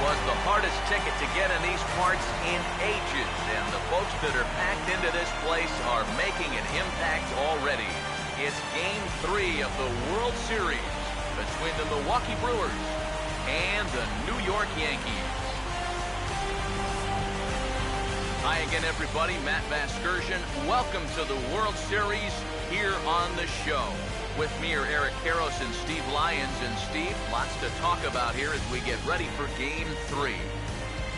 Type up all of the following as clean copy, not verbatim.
was the hardest ticket to get in these parts in ages, and the folks that are packed into this place are making an impact already. It's Game 3 of the World Series between the Milwaukee Brewers and the New York Yankees. Hi again, everybody. Matt Vasgersian. Welcome to the World Series here on the show. With me are Eric Karros and Steve Lyons. And Steve, lots to talk about here as we get ready for Game 3.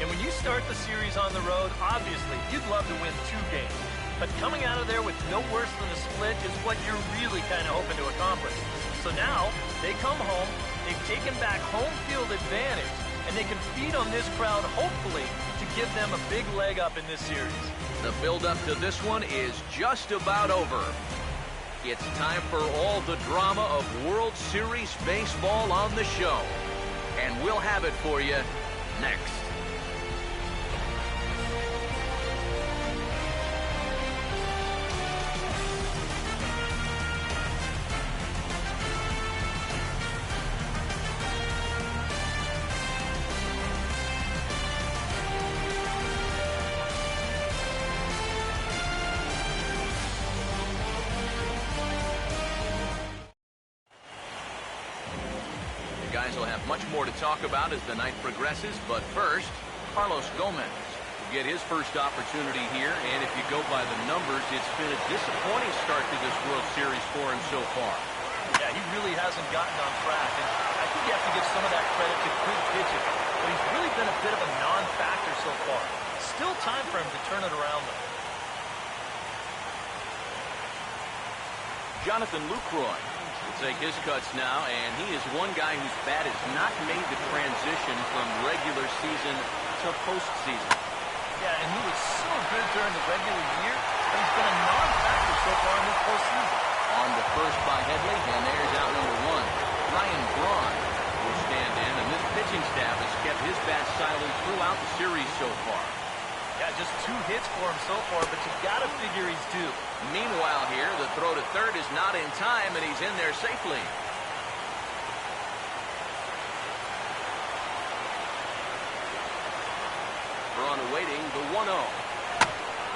And when you start the series on the road, obviously, you'd love to win 2 games. But coming out of there with no worse than a split is what you're really kind of hoping to accomplish. So now, they come home, they've taken back home field advantage, and they can feed on this crowd, hopefully, to give them a big leg up in this series. The build-up to this one is just about over. It's time for all the drama of World Series baseball on the show. And we'll have it for you next. Guys will have much more to talk about as the night progresses, but first, Carlos Gomez will get his first opportunity here, and if you go by the numbers, it's been a disappointing start to this World Series for him so far. Yeah, he really hasn't gotten on track, and I think you have to give some of that credit to good pitching, but he's really been a bit of a non-factor so far. Still time for him to turn it around, though. Jonathan Lucroy will take his cuts now, and he is one guy whose bat has not made the transition from regular season to postseason. Yeah, and he was so good during the regular year, but he's been a non-factor so far in this postseason. On to first by Headley, and there's out number 1. Ryan Braun will stand in, and this pitching staff has kept his bat silent throughout the series so far. Yeah, just 2 hits for him so far, but you gotta figure he's due. Meanwhile here, the throw to third is not in time, and he's in there safely. Braun awaiting the 1-0.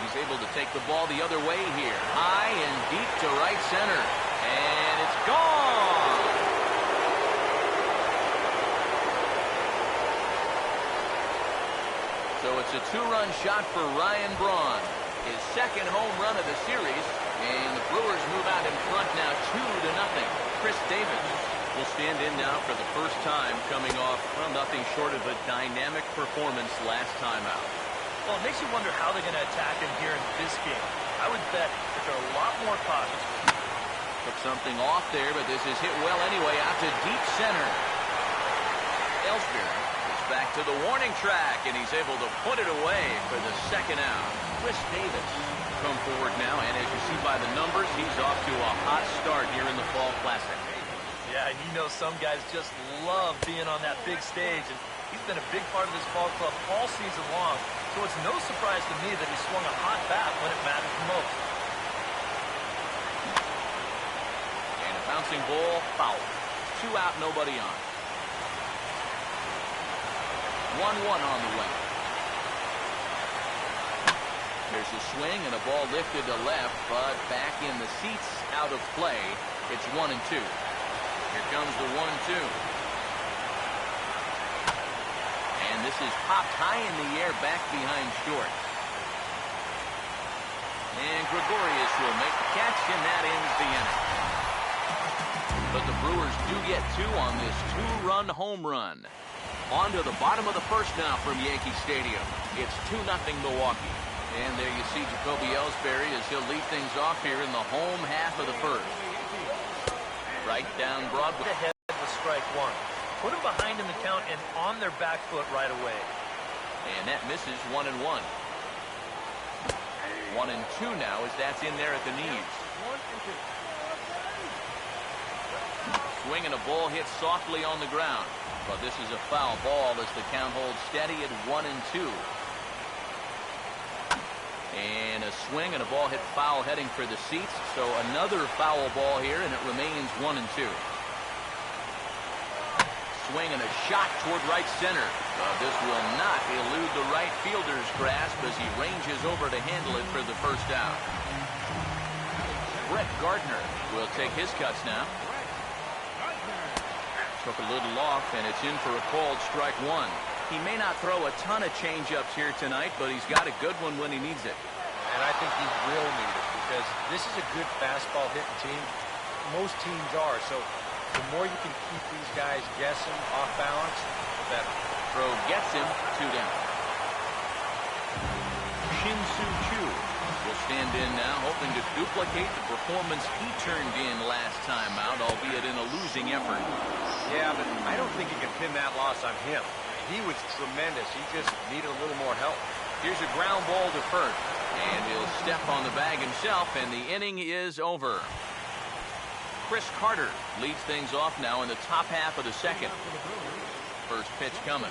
He's able to take the ball the other way here. High and deep to right center. And it's gone! So it's a 2-run shot for Ryan Braun. His second home run of the series, and the Brewers move out in front now 2-0. Chris Davis will stand in now for the first time, coming off, well, nothing short of a dynamic performance last time out. Well, it makes you wonder how they're going to attack him here in this game. I would bet that they're a lot more cautious. Took something off there, but this is hit well anyway, out to deep center. Ellsbury gets back to the warning track, and he's able to put it away for the second out. Chris Davis come forward now, and as you see by the numbers, he's off to a hot start here in the Fall Classic. Yeah, and you know some guys just love being on that big stage, and he's been a big part of this ball club all season long, so it's no surprise to me that he swung a hot bat when it mattered the most. And a bouncing ball, foul. 2 out, nobody on. 1-1 on the way. There's a swing and a ball lifted to left, but back in the seats, out of play. It's 1-2. Here comes the 1-2. And this is popped high in the air back behind short. And Gregorius will make the catch, and that ends the inning. But the Brewers do get 2 on this 2-run home run. On to the bottom of the first now from Yankee Stadium. It's 2-0 Milwaukee. And there you see Jacoby Ellsbury as he'll lead things off here in the home half of the first. Right down Broadway. Ahead with strike 1. Put him behind in the count and on their back foot right away. And that misses 1-1. 1-2 now as that's in there at the knees. Swing and a ball hit softly on the ground. But this is a foul ball as the count holds steady at 1-2. And a swing and a ball hit foul heading for the seats. So another foul ball here, and it remains 1-2. swing and a shot toward right center. This will not elude the right fielder's grasp as he ranges over to handle it for the first out. Brett Gardner will take his cuts now. Took a little off, and it's in for a called strike one. He may not throw a ton of changeups here tonight, but he's got a good one when he needs it. And I think he will need it because this is a good fastball hitting team. Most teams are, so the more you can keep these guys guessing off balance, the better. Throw gets him, 2 down. Shin-Soo Choo will stand in now, hoping to duplicate the performance he turned in last time out, albeit in a losing effort. Yeah, but I don't think you can pin that loss on him. He was tremendous. He just needed a little more help. Here's a ground ball to first, and he'll step on the bag himself, and the inning is over. Chris Carter leads things off now in the top half of the second. First pitch coming.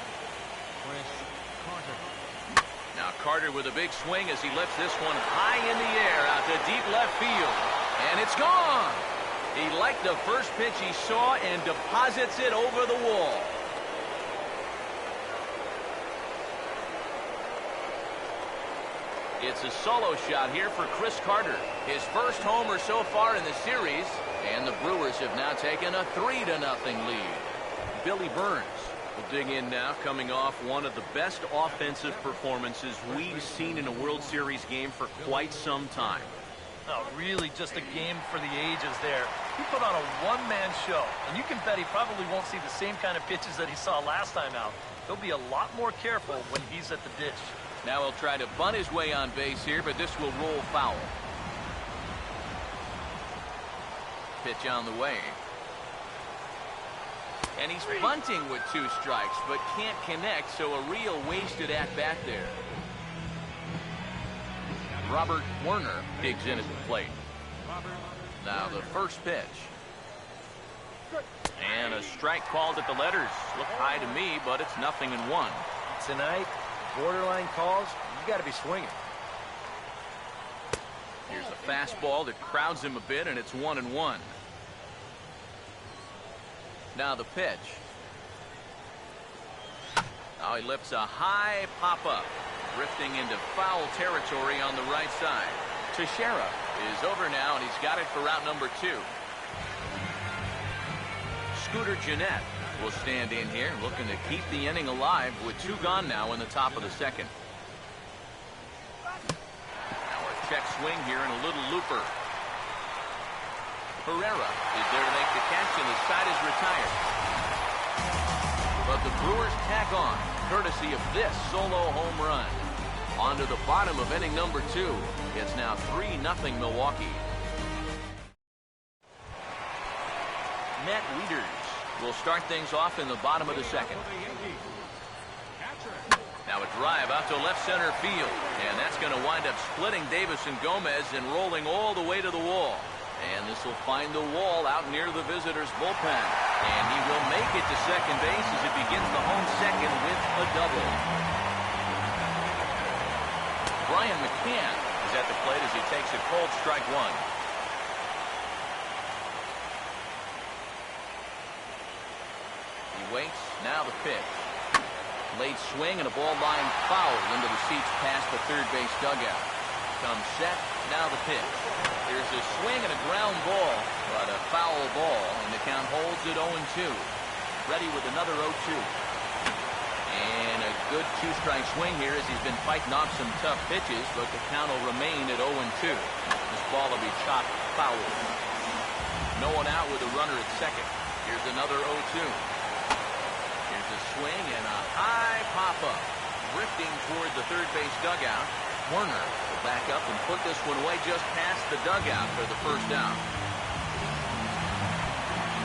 Now Carter with a big swing as he lifts this one high in the air out to deep left field. And it's gone. He liked the first pitch he saw and deposits it over the wall. It's a solo shot here for Chris Carter. His first homer so far in the series, and the Brewers have now taken a 3-0 lead. Billy Burns will dig in now, coming off one of the best offensive performances we've seen in a World Series game for quite some time. Oh, really just a game for the ages there. He put on a one-man show, and you can bet he probably won't see the same kind of pitches that he saw last time out. He'll be a lot more careful when he's at the ditch. Now he'll try to bunt his way on base here, but this will roll foul. Pitch on the way. And he's bunting with 2 strikes, but can't connect, so a real wasted at-bat there. Robert Werner digs in at the plate. Now the first pitch. And a strike called at the letters. Look high to me, but it's 0-1. Tonight, borderline calls, you got to be swinging. Here's a fastball that crowds him a bit, and it's 1-1. Now the pitch. Now he lifts a high pop-up, drifting into foul territory on the right side. Teixeira is over now, and he's got it for route number 2. Scooter Gennett will stand in here, looking to keep the inning alive with 2 gone now in the top of the second. Now a check swing here and a little looper. Herrera is there to make the catch, and the side is retired. But the Brewers tack on, courtesy of this solo home run. On to the bottom of inning number 2. It's now 3-0 Milwaukee. Matt Wieters will start things off in the bottom of the second. Now a drive out to left center field, and that's going to wind up splitting Davis and Gomez and rolling all the way to the wall. And this will find the wall out near the visitors' bullpen. And he will make it to second base as it begins the home second with a double. Brian McCann is at the plate as he takes a cold strike 1. He waits. Now the pitch. Late swing and a ball line foul into the seats past the third base dugout. Comes set. Now the pitch. There's a swing and a ground ball, but a foul ball, and the count holds at 0-2. Ready with another 0-2. And a good 2-strike swing here as he's been fighting off some tough pitches, but the count will remain at 0-2. This ball will be chopped foul. No one out with a runner at second. Here's another 0-2. Here's a swing and a high pop-up. Drifting toward the third base dugout. Werner will back up and put this one away just past the dugout for the first out.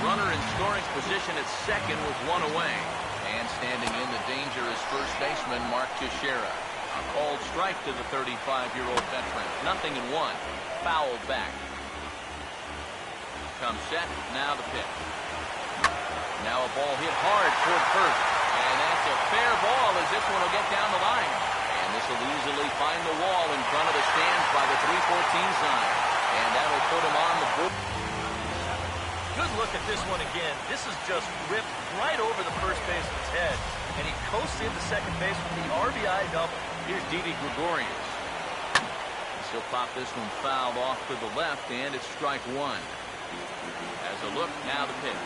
Runner in scoring position at second with 1 away. And standing in the dangerous first baseman, Mark Teixeira. A called strike to the 35-year-old veteran. 0-1. Fouled back. Comes set. Now the pitch. Now a ball hit hard toward first. And that's a fair ball as this one will get down the line. And this will easily find the wall in front of the stands by the 314 sign. And that'll put him on the board. Good look at this one again. This is just ripped right over the first baseman's head. And he coasts into second base with the RBI double. Here's Didi Gregorius. He'll pop this one fouled off to the left, and it's strike one. As a look, now the pitch.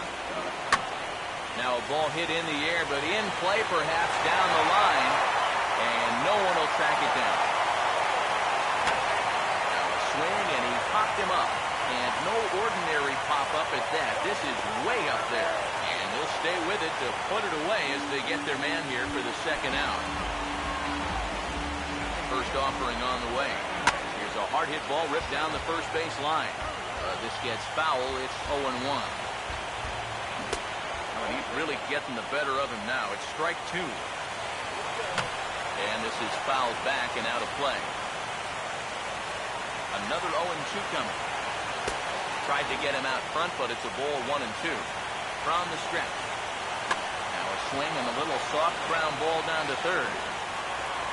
Now a ball hit in the air, but in play perhaps down the line, and no one will track it down. Now a swing, and he popped him up. And no ordinary pop-up at that. This is way up there. And they'll stay with it to put it away as they get their man here for the second out. First offering on the way. Here's a hard hit ball ripped down the first base line. This gets foul. It's 0-1. He's really getting the better of him now. It's strike two. And this is fouled back and out of play. Another 0-2 coming. Tried to get him out front, but it's a ball 1-2 from the stretch. Now a swing and a little soft ground ball down to third.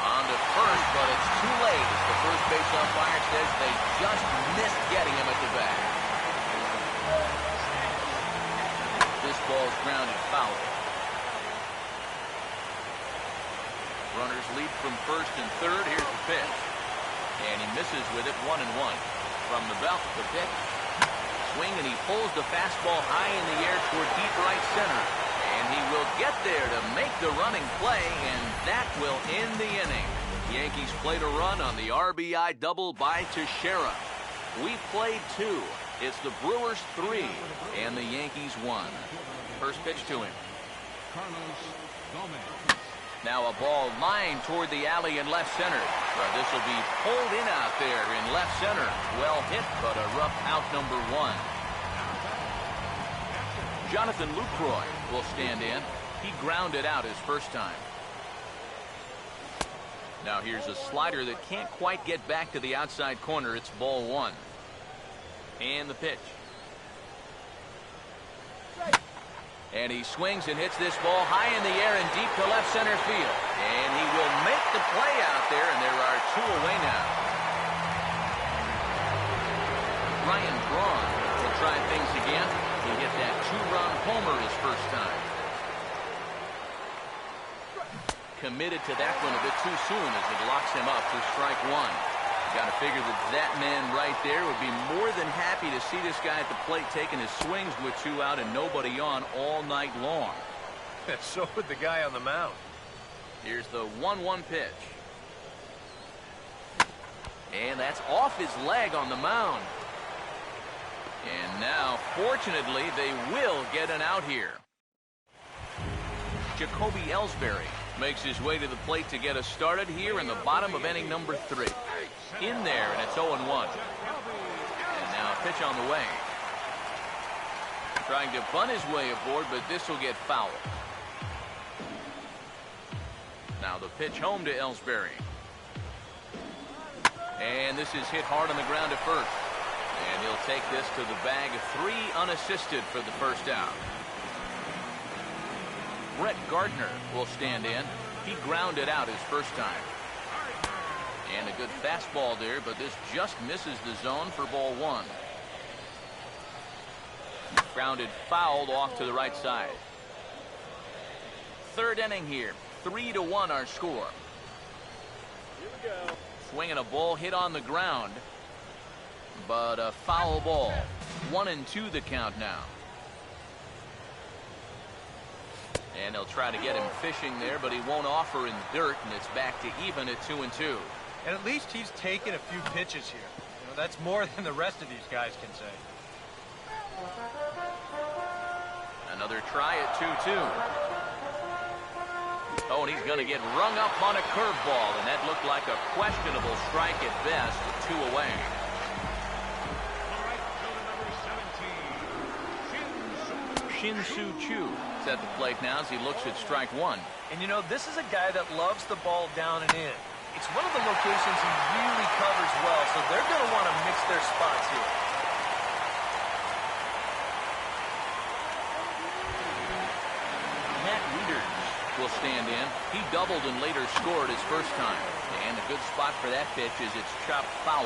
On to first, but it's too late as the first base umpire says they just missed getting him at the bat. This ball's grounded foul. Runners lead from first and third. Here's the pitch. And he misses with it, 1-1. From the belt, the pitch. Swing, and he pulls the fastball high in the air toward deep right center. And he will get there to make the running play, and that will end the inning. The Yankees played a run on the RBI double by Teixeira. We played 2. It's the Brewers 3 and the Yankees 1. First pitch to him. Now a ball lined toward the alley in left center. This will be pulled in out there in left center. Well hit, but a rough out number 1. Jonathan Lucroy will stand in. He grounded out his first time. Now here's a slider that can't quite get back to the outside corner. It's ball 1. And the pitch. And he swings and hits this ball high in the air and deep to left center field. And he will make the play out there, and there are 2 away now. Ryan Braun will try things again. He hit that 2-run homer his first time. Committed to that one a bit too soon as it locks him up for strike 1. Got to figure that man right there would be more than happy to see this guy at the plate taking his swings with 2 out and nobody on all night long. So would the guy on the mound. Here's the 1-1 pitch. And that's off his leg on the mound. And now, fortunately, they will get an out here. Jacoby Ellsbury makes his way to the plate to get us started here in the bottom of inning number 3. In there, and it's 0-1. And now a pitch on the way. Trying to bunt his way aboard, but this will get fouled. Now the pitch home to Ellsbury. And this is hit hard on the ground at first. And he'll take this to the bag. 3 unassisted for the first out. Brett Gardner will stand in. He grounded out his first time. And a good fastball there, but this just misses the zone for ball 1. Grounded fouled off to the right side. Third inning here. 3-1 our score. Here we go. Swinging a ball hit on the ground, but a foul ball. 1-2 the count now. And they'll try to get him fishing there, but he won't offer in dirt, and it's back to even at 2-2. And at least he's taken a few pitches here. You know, that's more than the rest of these guys can say. Another try at 2-2. Oh, and he's going to get rung up on a curveball, and that looked like a questionable strike at best. 2 away. Shin-Soo Choo is at the plate now as he looks at strike 1. And you know, this is a guy that loves the ball down and in. It's one of the locations he really covers well, so they're going to want to mix their spots here. Matt Wieters will stand in. He doubled and later scored his first time. And a good spot for that pitch is it's chopped foul.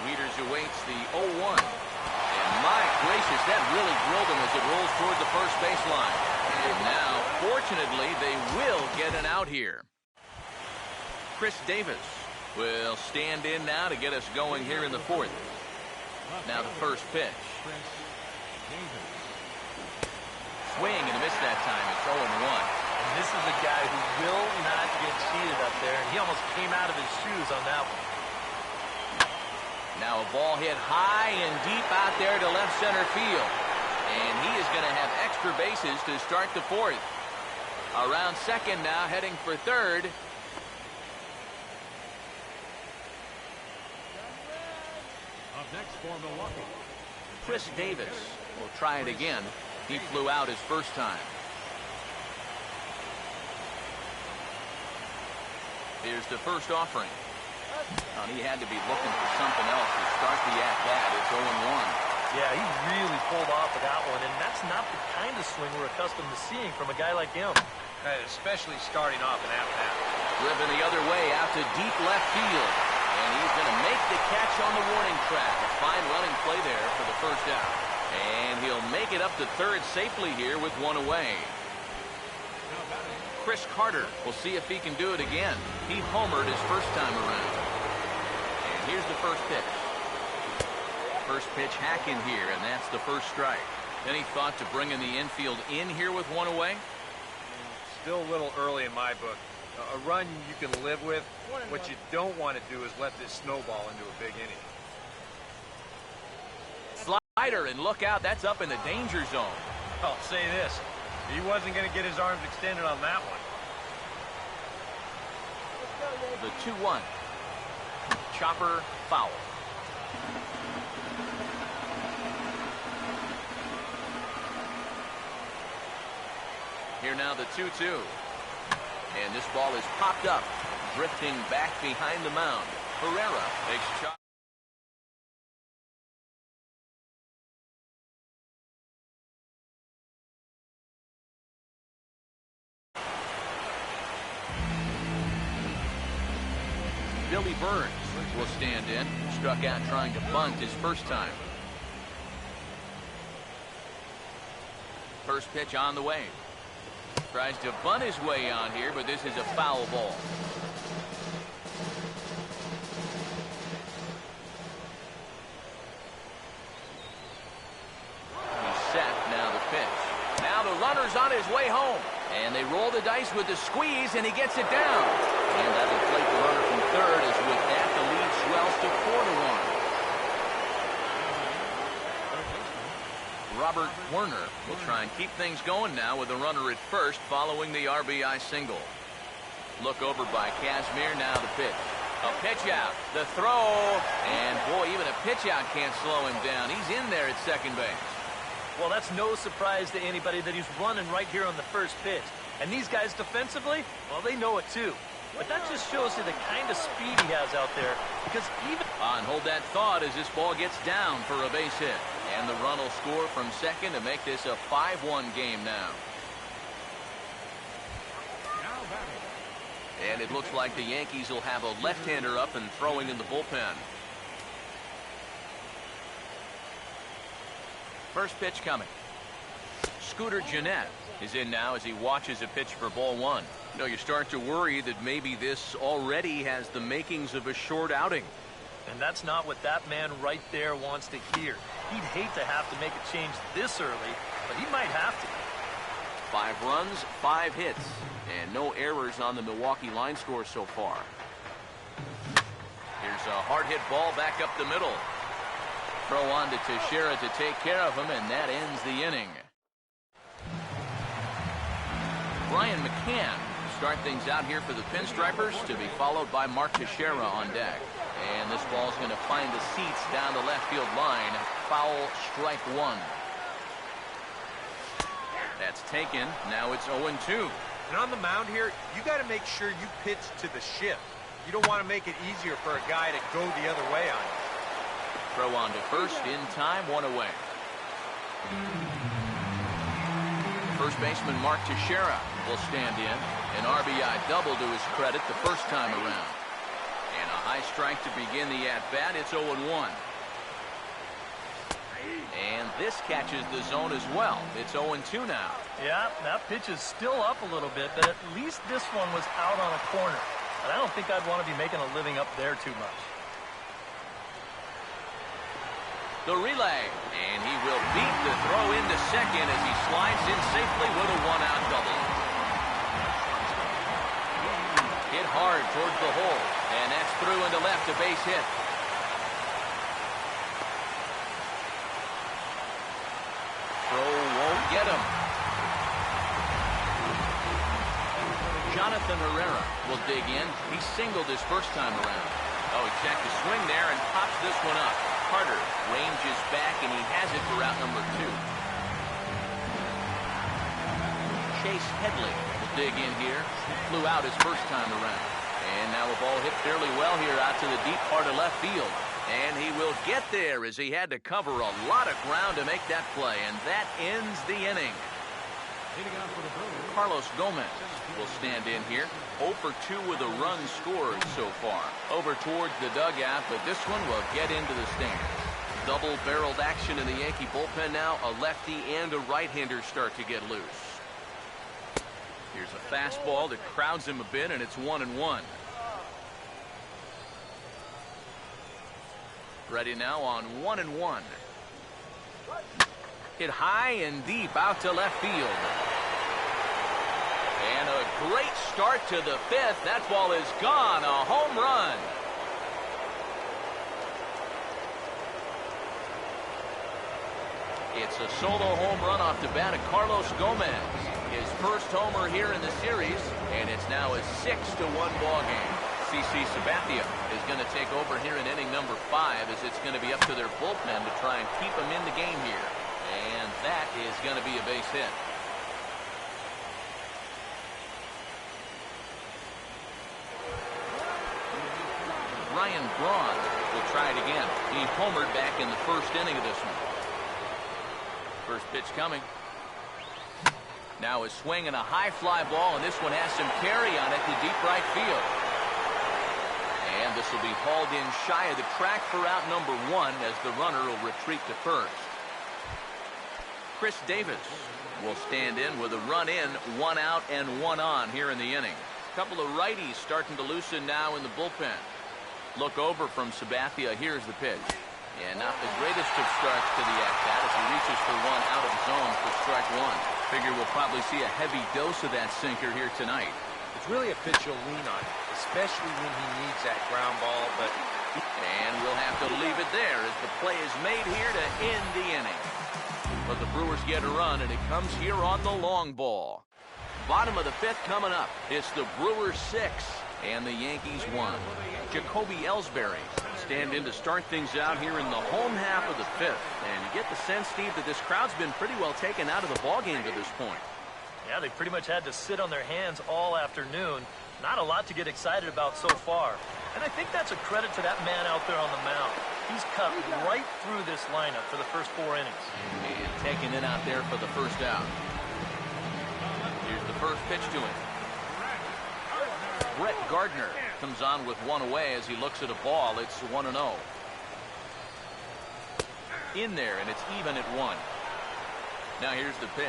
Wieters awaits the 0-1. And My gracious, that really drilled him as it rolls toward the first baseline. And now, fortunately, they will get an out here. Chris Davis will stand in now to get us going here in the fourth. Now the first pitch. Swing and a miss that time. It's 0-1. And this is a guy who will not get cheated up there, and he almost came out of his shoes on that one. Now a ball hit high and deep out there to left center field. And he is going to have extra bases to start the fourth. Around second now, heading for third. Up next for Milwaukee, Chris Davis will try it again. He flew out his first time. Here's the first offering. And he had to be looking for something else to start the at-bat. It's 0-1. Yeah, he really pulled off of that one, and that's not the kind of swing we're accustomed to seeing from a guy like him. Especially starting off an at-bat. Driven the other way out to deep left field. And he's going to make the catch on the warning track. A fine running play there for the first out. And he'll make it up to third safely here with one away. Chris Carter will see if he can do it again. He homered his first time around. And here's the first pitch. First pitch hack in here, and that's the first strike. Any thought to bringing the infield in here with one away? Still a little early in my book. A run you can live with. What you don't want to do is let this snowball into a big inning. Slider, and look out, that's up in the danger zone. I'll say this. He wasn't going to get his arms extended on that one. The 2-1. Chopper foul. Here now the 2-2. And this ball is popped up, drifting back behind the mound. Herrera takes a shot. Billy Burns will stand in. Struck out trying to bunt his first time. First pitch on the way. Tries to bunt his way on here, but this is a foul ball. He's set. Now the pitch. Now the runner's on his way home. And they roll the dice with the squeeze, and he gets it down. And that'll plate the runner from third, as with that the lead swells to 4-1. Robert Werner will try and keep things going now with a runner at first following the RBI single. Look over by Kazmir. Now the pitch. A pitch out. The throw. And boy, even a pitch out can't slow him down. He's in there at second base. Well, that's no surprise to anybody that he's running right here on the first pitch. And these guys defensively, well, they know it too. But that just shows you the kind of speed he has out there. Because even... And hold that thought as this ball gets down for a base hit. And the run will score from second to make this a 5-1 game now. And it looks like the Yankees will have a left-hander up and throwing in the bullpen. First pitch coming. Scooter Gennett is in now as he watches a pitch for ball one. You know, you start to worry that maybe this already has the makings of a short outing. And that's not what that man right there wants to hear. He'd hate to have to make a change this early, but he might have to. 5 runs, 5 hits, and no errors on the Milwaukee line score so far. Here's a hard hit ball back up the middle. Throw on to Teixeira to take care of him, and that ends the inning. Brian McCann will start things out here for the Pinstripers, to be followed by Mark Teixeira on deck. And this ball's going to find the seats down the left field line. Foul, strike one. That's taken. Now it's 0-2. And on the mound here, you got to make sure you pitch to the shift. You don't want to make it easier for a guy to go the other way on you. Throw on to first, in time, one away. First baseman Mark Teixeira will stand in. An RBI double to his credit the first time around. And a high strike to begin the at-bat. It's 0-1. And this catches the zone as well. It's 0-2 now. Yeah, that pitch is still up a little bit, but at least this one was out on a corner. And I don't think I'd want to be making a living up there too much. The relay, and he will beat the throw into second as he slides in safely with a one-out double. Hit hard towards the hole, and that's through into left, a base hit. Throw won't get him. Jonathan Herrera will dig in. He singled his first time around. Oh, he checked the swing there and pops this one up. Carter ranges back, and he has it for route number 2. Chase Headley will dig in here. Flew out his first time around. And now a ball hit fairly well here out to the deep part of left field. And he will get there as he had to cover a lot of ground to make that play. And that ends the inning. Carlos Gomez will stand in here. 0 for 2 with a run scored so far. Over towards the dugout, but this one will get into the stands. Double-barreled action in the Yankee bullpen now. A lefty and a right-hander start to get loose. Here's a fastball that crowds him a bit, and it's 1-1. Ready now on 1-1. Hit high and deep out to left field. And a great start to the 5th. That ball is gone. A home run. It's a solo home run off the bat of Carlos Gomez. His first homer here in the series, and it's now a 6-1 ball game. CC Sabathia is going to take over here in inning number 5 as it's going to be up to their bullpen to try and keep them in the game here. And that is going to be a base hit. Ryan Braun will try it again. He homered back in the first inning of this one. First pitch coming. Now a swing and a high fly ball, and this one has some carry on it to deep right field. And this will be hauled in shy of the track for out number 1 as the runner will retreat to first. Chris Davis will stand in with a run in, 1 out and 1 on here in the inning. A couple of righties starting to loosen now in the bullpen. Look over from Sabathia. Here's the pitch. And not the greatest of starts to the at-bat as he reaches for one out of zone for strike 1. Figure we'll probably see a heavy dose of that sinker here tonight. It's really a pitch you'll lean on, especially when he needs that ground ball. And we'll have to leave it there as the play is made here to end the inning. But the Brewers get a run, and it comes here on the long ball. Bottom of the 5th coming up. It's the Brewers 6 and the Yankees 1. Jacoby Ellsbury stand in to start things out here in the home half of the 5th. And you get the sense, Steve, that this crowd's been pretty well taken out of the ballgame to this point. Yeah, they pretty much had to sit on their hands all afternoon. Not a lot to get excited about so far. And I think that's a credit to that man out there on the mound. He's cut right through this lineup for the first 4 innings. And taking it out there for the first out. Here's the first pitch to him. Brett Gardner comes on with one away as he looks at a ball. It's 1-0. In there, and it's even at 1. Now here's the pitch.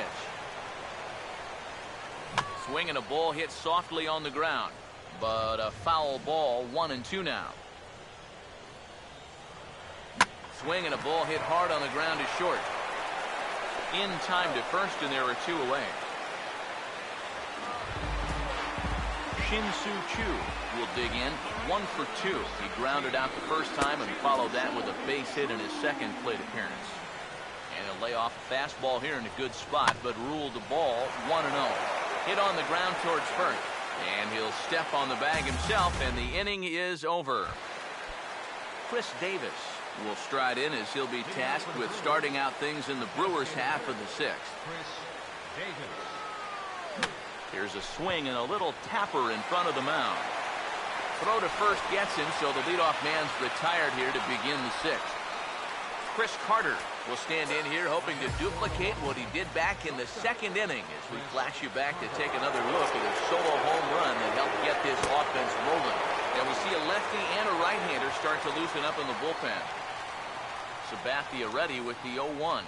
Swing and a ball hit softly on the ground, but a foul ball. 1-2 now. Swing and a ball hit hard on the ground is short. In time to first, and there are 2 away. Shin-Soo Choo will dig in. 1 for 2. He grounded out the first time and followed that with a base hit in his second plate appearance. And he'll lay off a fastball here in a good spot, but ruled the ball 1-0. Hit on the ground towards first. And he'll step on the bag himself, and the inning is over. Chris Davis will stride in as he'll be tasked with starting out things in the Brewers half of the 6th. Here's a swing and a little tapper in front of the mound. Throw to first gets him, so the leadoff man's retired here to begin the 6th. Chris Carter will stand in here hoping to duplicate what he did back in the 2nd inning as we flash you back to take another look at a solo home run that helped get this offense rolling. And we see a lefty and a right-hander start to loosen up in the bullpen. Sabathia ready with the 0-1.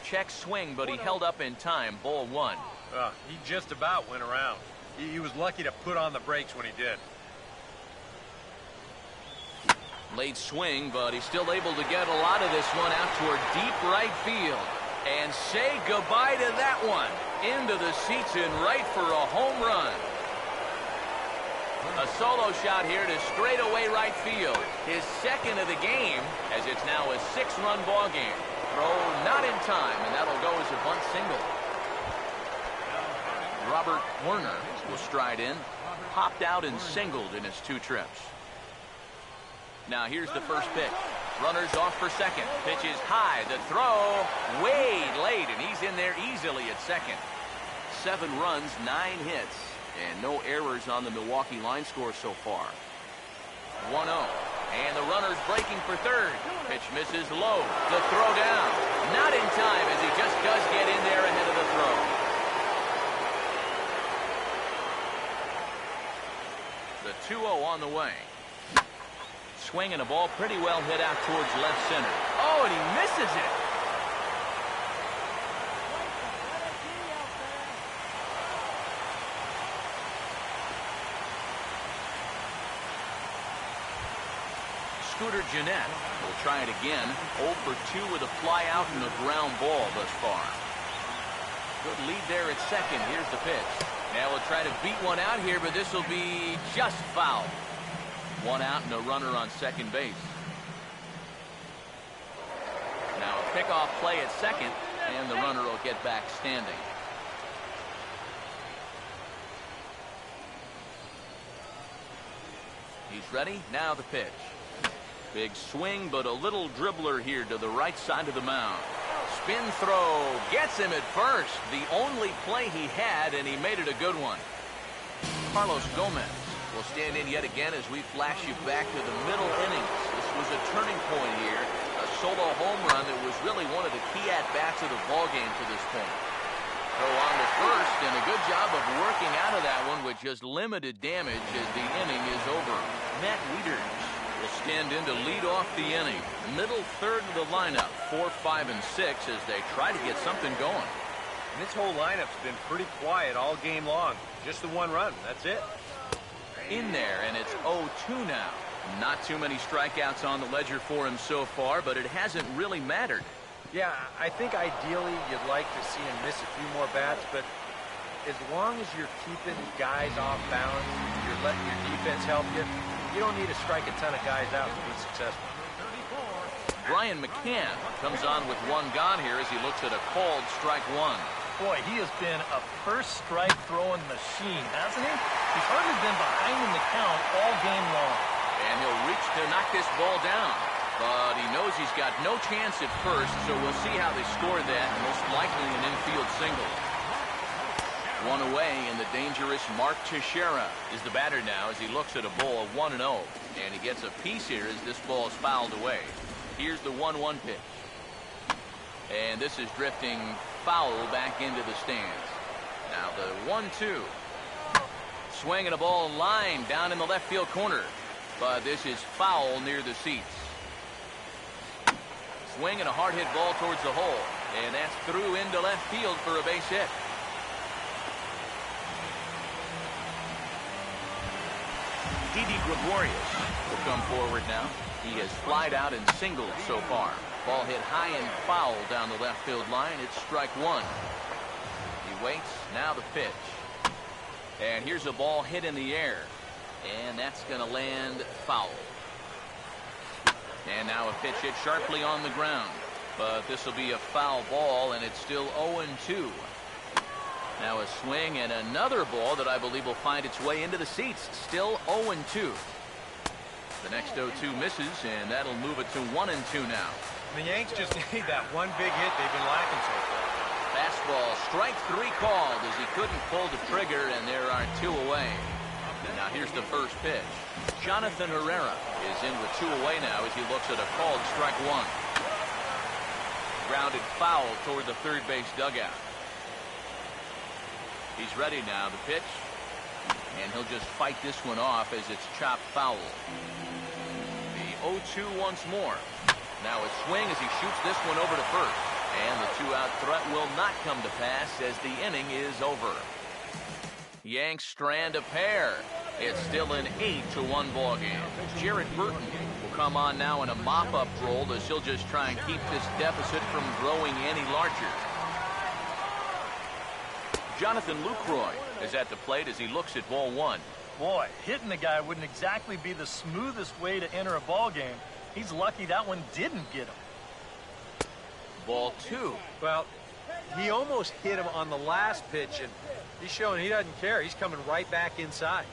Check swing, but he held up in time. Ball 1. He just about went around. He was lucky to put on the brakes when he did. Late swing, but he's still able to get a lot of this one out toward deep right field. And say goodbye to that one. Into the seats in right for a home run. A solo shot here to straightaway right field. His second of the game, as it's now a 6-run ball game. Throw not in time, and that'll go as a bunt single. Robert Werner will stride in. Popped out and singled in his 2 trips. Now here's the first pitch. Runners off for second. Pitch is high. The throw way late, and he's in there easily at second. 7 runs, 9 hits, and no errors on the Milwaukee line score so far. 1-0. And the runner's breaking for third. Pitch misses low. The throw down. Not in time, as he just does get in there ahead of the throw. The 2-0 on the way. Swing and a ball pretty well hit out towards left center. Oh, and he misses it. Scooter Gennett will try it again. 0 for 2 with a fly out and a ground ball thus far. Good lead there at second. Here's the pitch. Now we'll try to beat one out here, but this will be just foul. 1 out and a runner on second base. Now a pickoff play at second, and the runner will get back standing. He's ready. Now the pitch. Big swing, but a little dribbler here to the right side of the mound. Spin throw. Gets him at first. The only play he had, and he made it a good one. Carlos Gomez will stand in yet again as we flash you back to the middle innings. This was a turning point here. A solo home run that was really one of the key at-bats of the ballgame to this point. Throw on to first, and a good job of working out of that one with just limited damage as the inning is over. Matt Wieters will stand in to lead off the inning. Middle third of the lineup, 4, 5, and 6 as they try to get something going. And this whole lineup's been pretty quiet all game long. Just the 1 run. That's it. In there, and it's 0-2 now. Not too many strikeouts on the ledger for him so far, but it hasn't really mattered. Yeah, I think ideally you'd like to see him miss a few more bats, but as long as you're keeping guys off balance, you're letting your defense help you, you don't need to strike a ton of guys out to be successful. Brian McCann comes on with 1 gone here as he looks at a called strike 1. Boy, he has been a first strike throwing machine, hasn't he? He's hardly been behind in the count all game long. And he'll reach to knock this ball down. But he knows he's got no chance at first, so we'll see how they score that. Most likely an infield single. 1 away, and the dangerous Mark Teixeira is the batter now as he looks at a ball 1-0. And he gets a piece here as this ball is fouled away. Here's the 1-1 pitch. And this is drifting foul back into the stands. Now the 1-2. Swing and a ball line down in the left field corner. But this is foul near the seats. Swing and a hard hit ball towards the hole. And that's through into left field for a base hit. Didi Gregorius will come forward now. He has flied out and singled so far. Ball hit high and foul down the left field line. It's strike 1. He waits. Now the pitch. And here's a ball hit in the air. And that's going to land foul. And now a pitch hit sharply on the ground. But this will be a foul ball, and it's still 0-2. Now a swing and another ball that I believe will find its way into the seats. Still 0-2. The next 0-2 misses, and that'll move it to 1-2 now. The Yanks just need that one big hit they've been lacking so far. Fastball, strike 3 called as he couldn't pull the trigger, and there are 2 away. And now here's the first pitch. Jonathan Herrera is in with 2 away now as he looks at a called strike 1. Grounded foul toward the third base dugout. He's ready now. The pitch, and he'll just fight this one off as it's chopped foul. The 0-2 once more. Now a swing as he shoots this one over to first. And the two-out threat will not come to pass as the inning is over. Yanks strand a pair. It's still an 8-1 ball game. Jarrett Burton will come on now in a mop-up role as he'll just try and keep this deficit from growing any larger. Jonathan Lucroy is at the plate as he looks at ball one. Boy, hitting the guy wouldn't exactly be the smoothest way to enter a ball game. He's lucky that one didn't get him. Ball two. Well, he almost hit him on the last pitch, and he's showing he doesn't care. He's coming right back inside.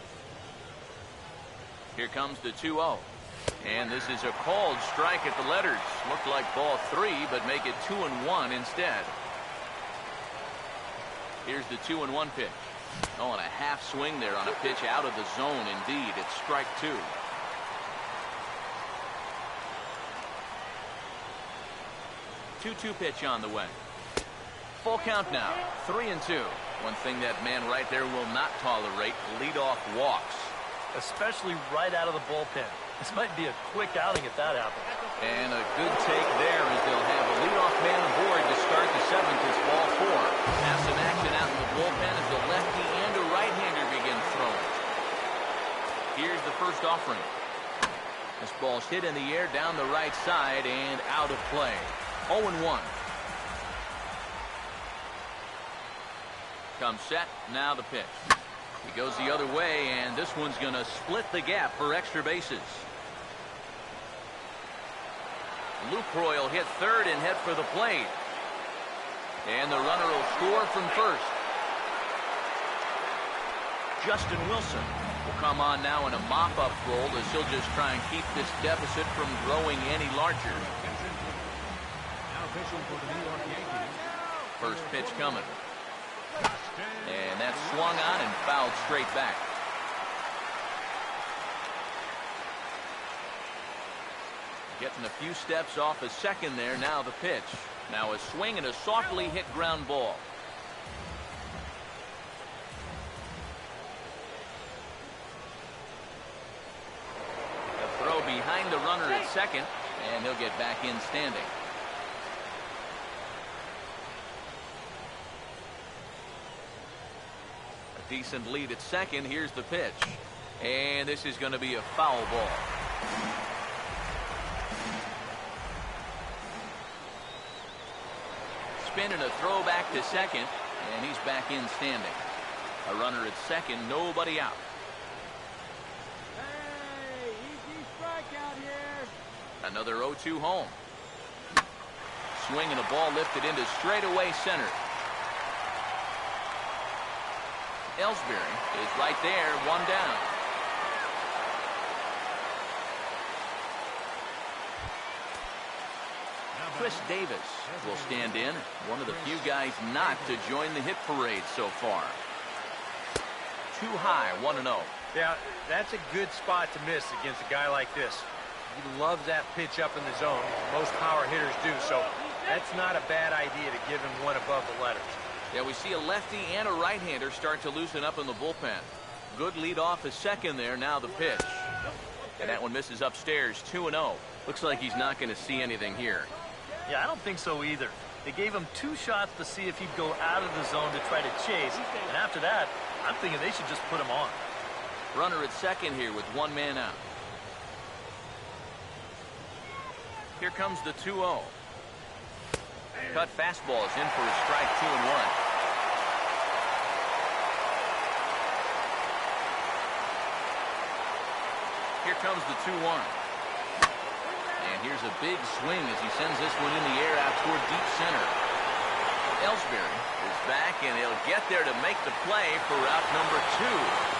Here comes the 2-0. And this is a called strike at the letters. Looked like ball three, but make it 2-1 instead. Here's the 2-1 pitch. Oh, and a half swing there on a pitch out of the zone. Indeed, it's strike two. Two-two pitch on the way. Full count now. 3-2. One thing that man right there will not tolerate: leadoff walks. Especially right out of the bullpen. This might be a quick outing if that happens. And a good take there as they'll have a leadoff man aboard to start the seventh. It's ball four. Now some action out in the bullpen as the lefty and a right-hander begin throwing. Here's the first offering. This ball's hit in the air down the right side and out of play. 0-1. Comes set. Now the pitch. He goes the other way, and this one's going to split the gap for extra bases. Lucroy will hit third and head for the plate. And the runner will score from first. Justin Wilson will come on now in a mop-up role as he'll just try and keep this deficit from growing any larger. Now pitching for the New York Yankees. First pitch coming. And that's swung on and fouled straight back. Getting a few steps off a second there. Now the pitch. Now a swing and a softly hit ground ball. A throw behind the runner at second, and he'll get back in standing. A decent lead at second. Here's the pitch. And this is going to be a foul ball. Spin and a throw back to second, and he's back in standing. A runner at second, nobody out. Hey, easy strikeout here. Another 0-2 home. Swing and a ball lifted into straightaway center. Ellsbury is right there, one down. Chris Davis will stand in, one of the few guys not to join the hit parade so far. Too high, 1-0. Yeah, that's a good spot to miss against a guy like this. He loves that pitch up in the zone. Most power hitters do, so that's not a bad idea to give him one above the letters. Yeah, we see a lefty and a right-hander start to loosen up in the bullpen. Good lead off a second there. Now the pitch. And that one misses upstairs, 2-0. Looks like he's not going to see anything here. Yeah, I don't think so either. They gave him two shots to see if he'd go out of the zone to try to chase. And after that, I'm thinking they should just put him on. Runner at second here with one man out. Here comes the 2-0. Cut fastball is in for a strike, 2-1. Here comes the 2-1. And here's a big swing as he sends this one in the air out toward deep center. Ellsbury is back, and he'll get there to make the play for out number 2.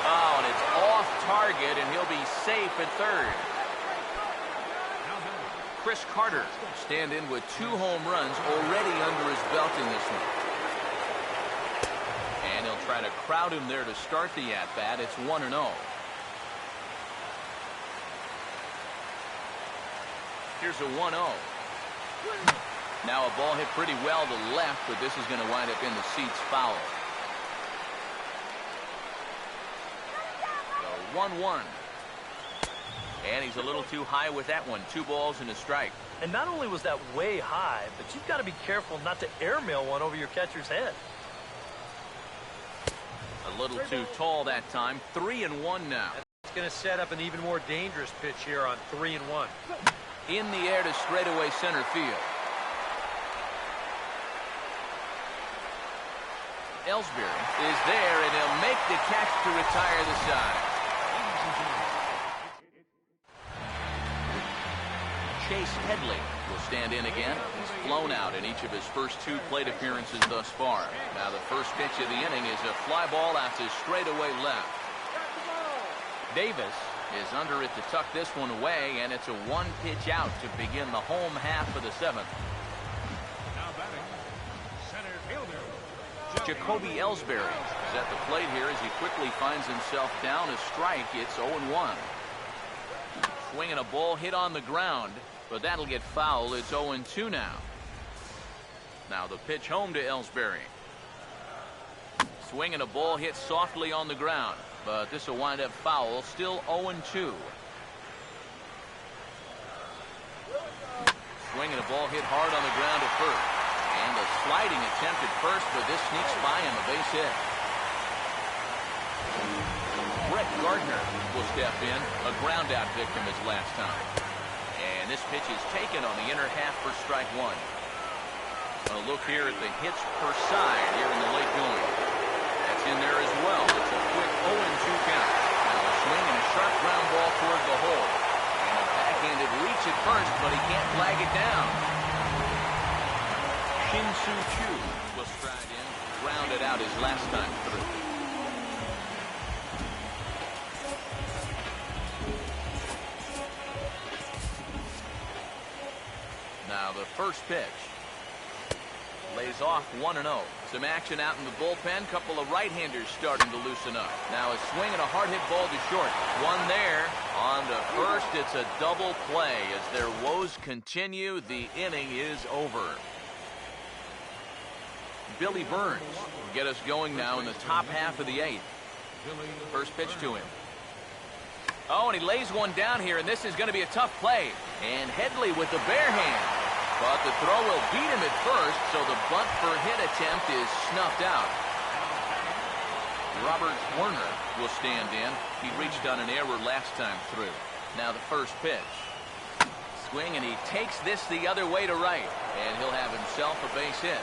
Oh, and it's off target, and he'll be safe at third. Chris Carter stand in with 2 home runs already under his belt in this one. And he'll try to crowd him there to start the at-bat. It's 1-0. Here's a 1-0. Now a ball hit pretty well to left, but this is going to wind up in the seats foul. So 1-1. And he's a little too high with that one. 2 balls and a strike. And not only was that way high, but you've got to be careful not to airmail one over your catcher's head. A little too tall that time. 3-1 now. It's going to set up an even more dangerous pitch here on 3-1. In the air to straightaway center field. Ellsbury is there, and he'll make the catch to retire the side. Chase Headley will stand in again. He's flown out in each of his first 2 plate appearances thus far. Now the first pitch of the inning is a fly ball out to straightaway left. Davis is under it to tuck this one away, and it's a 1-pitch out to begin the home half of the 7th. Now batting, center fielder. Jacoby Ellsbury is at the plate here as he quickly finds himself down a strike. It's 0-1. Swinging a ball hit on the ground, but that'll get foul. It's 0-2 now. Now the pitch home to Ellsbury. Swinging a ball hit softly on the ground, but this will wind up foul. Still 0-2. Swinging a ball hit hard on the ground at first. And a sliding attempt at first, but this sneaks by him, a base hit. Brett Gardner will step in, a ground out victim his last time. And this pitch is taken on the inner half for strike 1. A look here at the hits per side here in the late going. That's in there as well. It's a quick 0-2 count. Now a swing and a sharp ground ball toward the hole. And a backhanded reach at first, but he can't flag it down. Shin-Soo Choo will stride in, grounded out his last time through. Now the first pitch lays off 1-0. Some action out in the bullpen. Couple of right-handers starting to loosen up. Now a swing and a hard hit ball to short. One there. On to first. It's a double play as their woes continue. The inning is over. Billy Burns will get us going now in the top half of the 8th. First pitch to him. Oh, and he lays one down here, and this is going to be a tough play. And Headley with the bare hand. But the throw will beat him at first, so the bunt for hit attempt is snuffed out. Robert Werner will stand in. He reached on an error last time through. Now the first pitch. Swing, and he takes this the other way to right. And he'll have himself a base hit.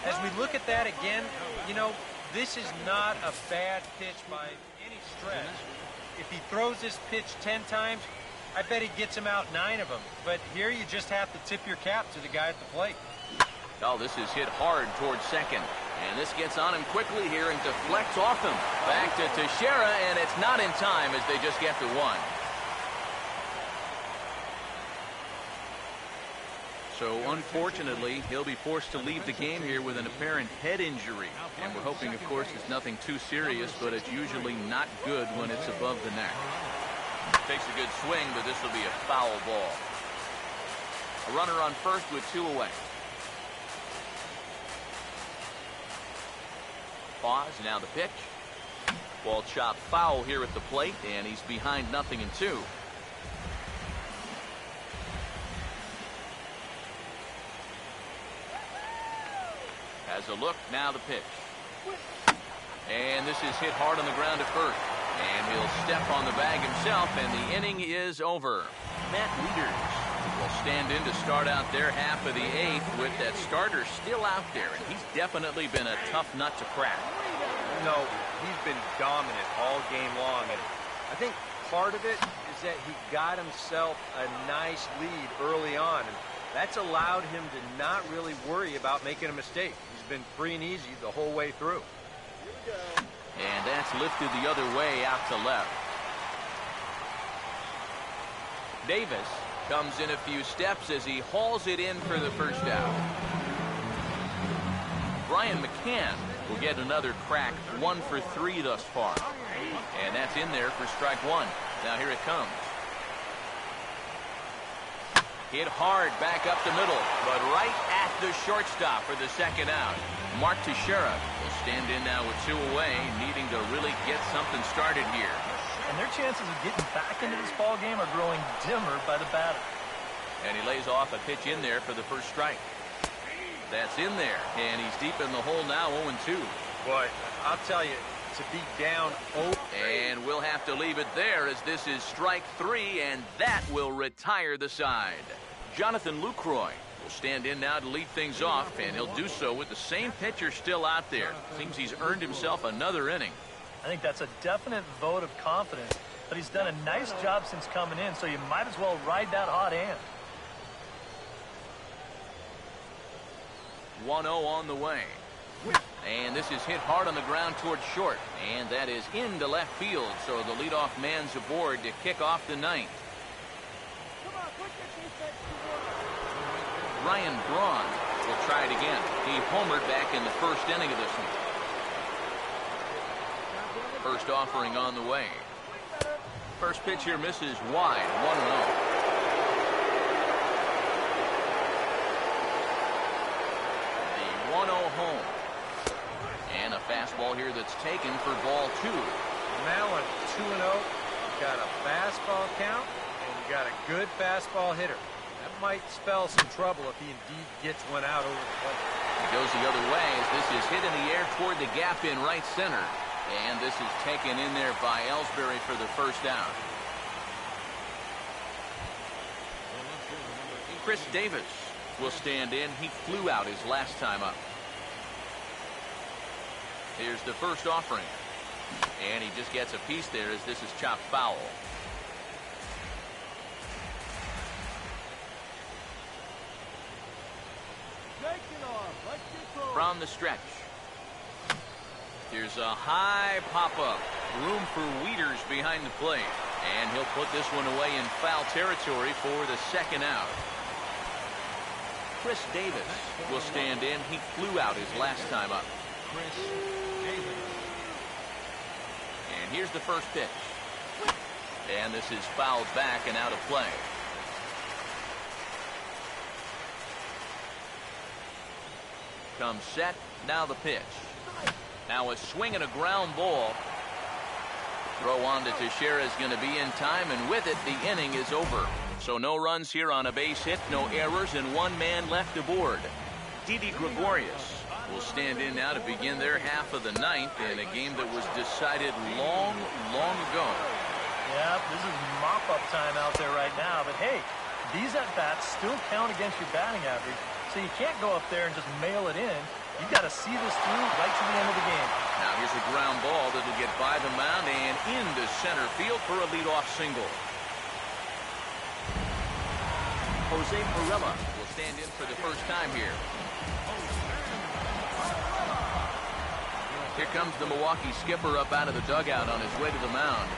As we look at that again, you know, this is not a bad pitch by any stretch. If he throws this pitch 10 times, I bet he gets him out 9 of them. But here you just have to tip your cap to the guy at the plate. Oh, this is hit hard towards second. And this gets on him quickly here and deflects off him. Back to Teixeira, and it's not in time as they just get to 1. So, unfortunately, he'll be forced to leave the game here with an apparent head injury. And we're hoping, of course, it's nothing too serious, but it's usually not good when it's above the neck. Takes a good swing, but this will be a foul ball. A runner on first with 2 away. Pause, now the pitch. Ball chopped foul here at the plate, and he's behind 0-2. Has a look, now the pitch. And this is hit hard on the ground at first. And he'll step on the bag himself, and the inning is over. Matt Wieters will stand in to start out their half of the 8th with that starter still out there. And he's definitely been a tough nut to crack. No, he's been dominant all game long. And I think part of it is that he got himself a nice lead early on. And that's allowed him to not really worry about making a mistake. He's been free and easy the whole way through. And that's lifted the other way out to left. Davis comes in a few steps as he hauls it in for the first out. Brian McCann will get another crack, 1 for 3 thus far. And that's in there for strike 1. Now here it comes. Hit hard back up the middle, but right at the shortstop for the second out. Mark Teixeira will stand in now with 2 away, needing to really get something started here. And their chances of getting back into this ball game are growing dimmer by the batter. And he lays off a pitch in there for the first strike. That's in there, and he's deep in the hole now, 0-2. Boy, I'll tell you, to be down 0. And we'll have to leave it there as this is strike 3, and that will retire the side. Jonathan Lucroy will stand in now to lead things off, and he'll do so with the same pitcher still out there. Seems he's earned himself another inning. I think that's a definite vote of confidence, but he's done a nice job since coming in, so you might as well ride that hot hand. 1-0 on the way. And this is hit hard on the ground towards short. And that is into left field. So the leadoff man's aboard to kick off the ninth. Ryan Braun will try it again. He homered back in the first inning of this one. First offering on the way. First pitch here misses wide. 1-0. Home. And a fastball here that's taken for ball 2. Now on 2-0, you got a fastball count, and you got a good fastball hitter. That might spell some trouble if he indeed gets one out over the plate. He goes the other way as this is hit in the air toward the gap in right center. And this is taken in there by Ellsbury for the first out. Chris Davis will stand in. He flew out his last time up. Here's the first offering. And he just gets a piece there as this is chopped foul. From the stretch. Here's a high pop-up. Room for Wieters behind the plate. And he'll put this one away in foul territory for the second out. Chris Davis will stand in. He flew out his last time up. And here's the first pitch. And this is fouled back and out of play. Comes set. Now the pitch. Now a swing and a ground ball. Throw on to Teixeira is going to be in time, and with it, the inning is over. So no runs here on a base hit, no errors, and one man left aboard. Didi Gregorius will stand in now to begin their half of the ninth in a game that was decided long, long ago. Yeah, this is mop-up time out there right now, but hey, these at-bats still count against your batting average, so you can't go up there and just mail it in. You've got to see this through right to the end of the game. Now here's a ground ball that'll get by the mound and into center field for a leadoff single. Jose Pirela will stand in for the first time here. Here comes the Milwaukee skipper up out of the dugout on his way to the mound.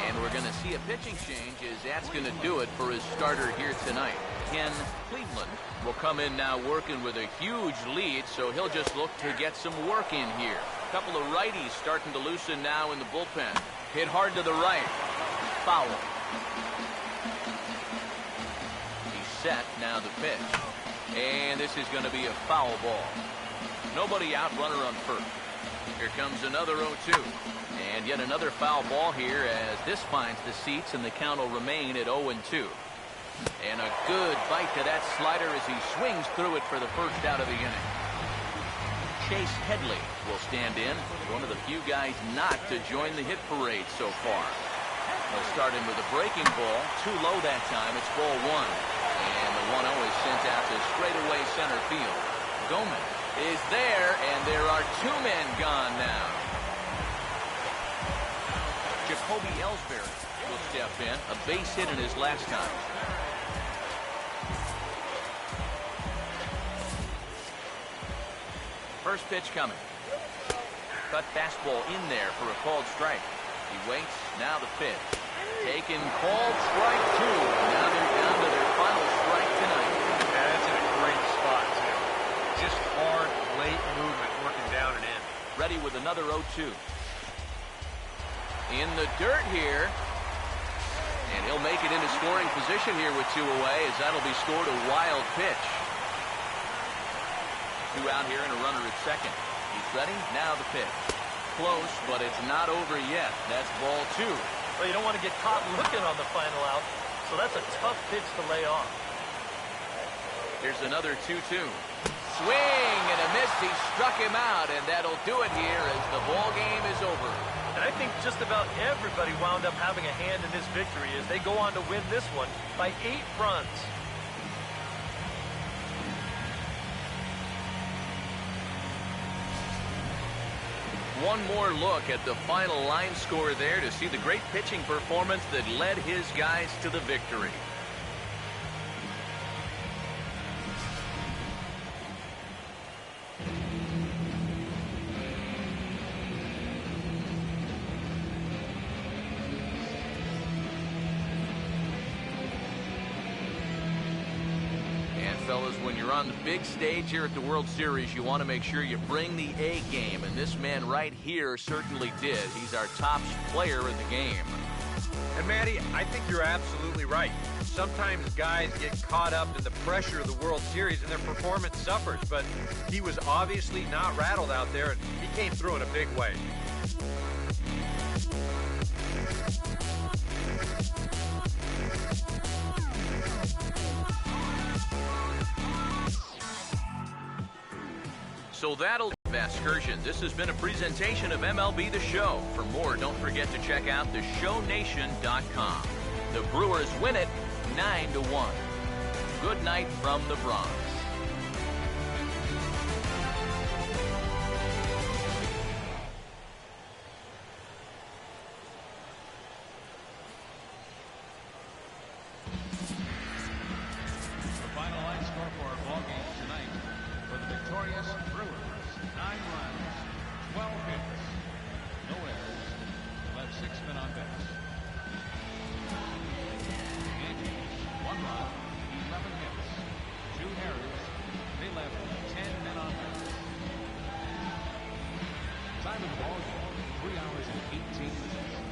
And we're going to see a pitching change as that's going to do it for his starter here tonight. Ken Cleveland will come in now working with a huge lead, so he'll just look to get some work in here. A couple of righties starting to loosen now in the bullpen. Hit hard to the right. Foul. He's set. Now the pitch. And this is going to be a foul ball. Nobody out, runner on first. Here comes another 0-2. And yet another foul ball here as this finds the seats, and the count will remain at 0-2. And a good bite to that slider as he swings through it for the first out of the inning. Chase Headley will stand in, one of the few guys not to join the hit parade so far. They'll start in with a breaking ball, too low that time. It's ball 1. And the 1-0 is sent out to straightaway center field. Gomez is there, and there are 2 men gone now. Jacoby Ellsbury will step in, a base hit in his last time. First pitch coming. Cut fastball in there for a called strike. He waits, now the pitch. Taken, called, strike 2. Now they're down to their final strike tonight. Yeah, that's in a great spot, too. Just hard, late movement, working down and in. Ready with another 0-2. In the dirt here. And he'll make it into scoring position here with 2 away, as that'll be scored a wild pitch. 2 out here and a runner at second. He's ready. Now the pitch. close, but it's not over yet. That's ball 2. Well, you don't want to get caught looking on the final out, so that's a tough pitch to lay off. Here's another 2-2. Swing and a miss. He struck him out, and that'll do it here as the ball game is over. And I think just about everybody wound up having a hand in this victory as they go on to win this one by 8 runs. One more look at the final line score there to see the great pitching performance that led his guys to the victory. Fellas, when you're on the big stage here at the World Series, you want to make sure you bring the A game, and this man right here certainly did. He's our top player in the game. And Matty, I think you're absolutely right. Sometimes guys get caught up in the pressure of the World Series and their performance suffers, but he was obviously not rattled out there, and he came through in a big way. So that'll do Excursion. This has been a presentation of MLB The Show. For more, don't forget to check out theshownation.com. The Brewers win it 9-1. Good night from the Bronx. The final line score for our ball game tonight. For the victorious Brewers, 9 runs, 12 hits, no errors, left 6 men on base. Yankees, 1 run, 11 hits, 2 errors, they left 10 men on base. Time of the ball game, 3 hours and 18 minutes.